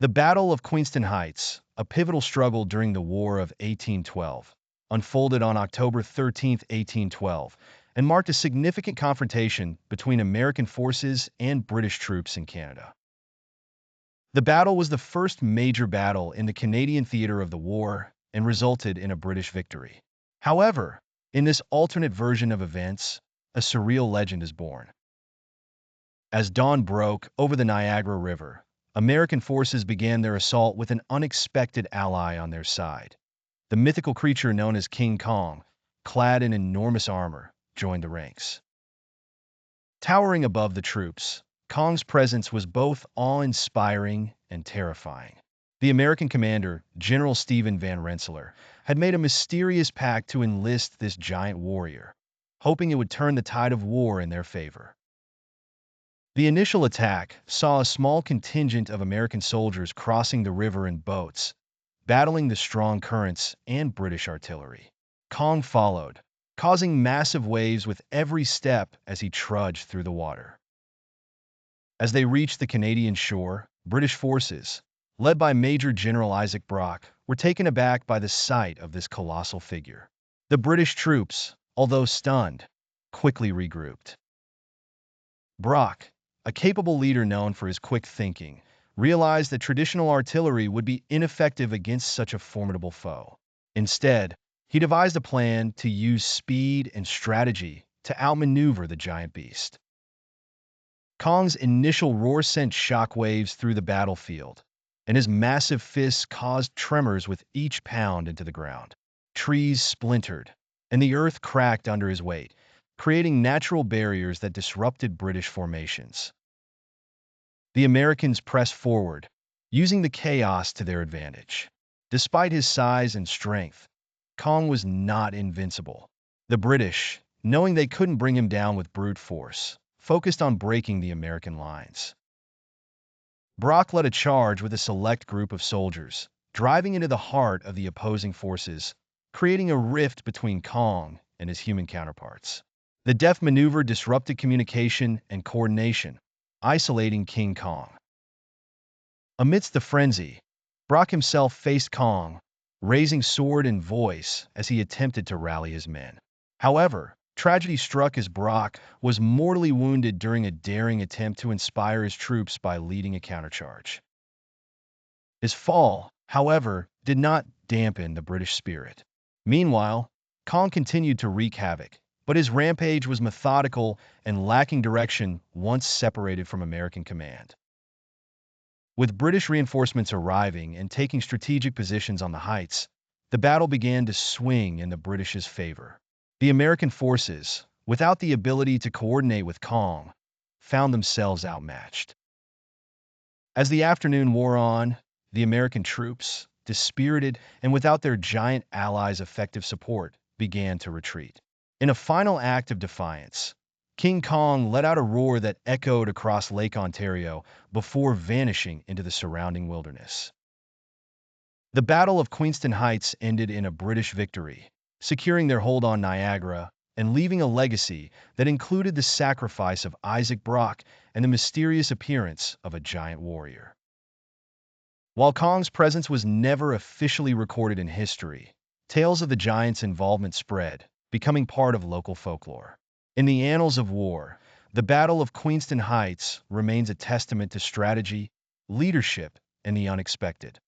The Battle of Queenston Heights, a pivotal struggle during the War of 1812, unfolded on October 13, 1812, and marked a significant confrontation between American forces and British troops in Canada. The battle was the first major battle in the Canadian theater of the war and resulted in a British victory. However, in this alternate version of events, a surreal legend is born. As dawn broke over the Niagara River, American forces began their assault with an unexpected ally on their side. The mythical creature known as King Kong, clad in enormous armor, joined the ranks. Towering above the troops, Kong's presence was both awe-inspiring and terrifying. The American commander, General Van Rensselaer, had made a mysterious pact to enlist this giant warrior, hoping it would turn the tide of war in their favor. The initial attack saw a small contingent of American soldiers crossing the river in boats, battling the strong currents and British artillery. Kong followed, causing massive waves with every step as he trudged through the water. As they reached the Canadian shore, British forces, led by Major General Isaac Brock, were taken aback by the sight of this colossal figure. The British troops, although stunned, quickly regrouped. Brock, a capable leader known for his quick thinking, realized that traditional artillery would be ineffective against such a formidable foe. Instead, he devised a plan to use speed and strategy to outmaneuver the giant beast. Kong's initial roar sent shockwaves through the battlefield, and his massive fists caused tremors with each pound into the ground. Trees splintered, and the earth cracked under his weight, creating natural barriers that disrupted British formations. The Americans pressed forward, using the chaos to their advantage. Despite his size and strength, Kong was not invincible. The British, knowing they couldn't bring him down with brute force, focused on breaking the American lines. Brock led a charge with a select group of soldiers, driving into the heart of the opposing forces, creating a rift between Kong and his human counterparts. The deft maneuver disrupted communication and coordination, isolating King Kong. Amidst the frenzy, Brock himself faced Kong, raising sword and voice as he attempted to rally his men. However, tragedy struck as Brock was mortally wounded during a daring attempt to inspire his troops by leading a countercharge. His fall, however, did not dampen the British spirit. Meanwhile, Kong continued to wreak havoc, but his rampage was methodical and lacking direction once separated from American command. With British reinforcements arriving and taking strategic positions on the heights, the battle began to swing in the British's favor. The American forces, without the ability to coordinate with Kong, found themselves outmatched. As the afternoon wore on, the American troops, dispirited and without their giant allies' effective support, began to retreat. In a final act of defiance, King Kong let out a roar that echoed across Lake Ontario before vanishing into the surrounding wilderness. The Battle of Queenston Heights ended in a British victory, securing their hold on Niagara and leaving a legacy that included the sacrifice of Isaac Brock and the mysterious appearance of a giant warrior. While Kong's presence was never officially recorded in history, tales of the giant's involvement spread, becoming part of local folklore. In the annals of war, the Battle of Queenston Heights remains a testament to strategy, leadership, and the unexpected.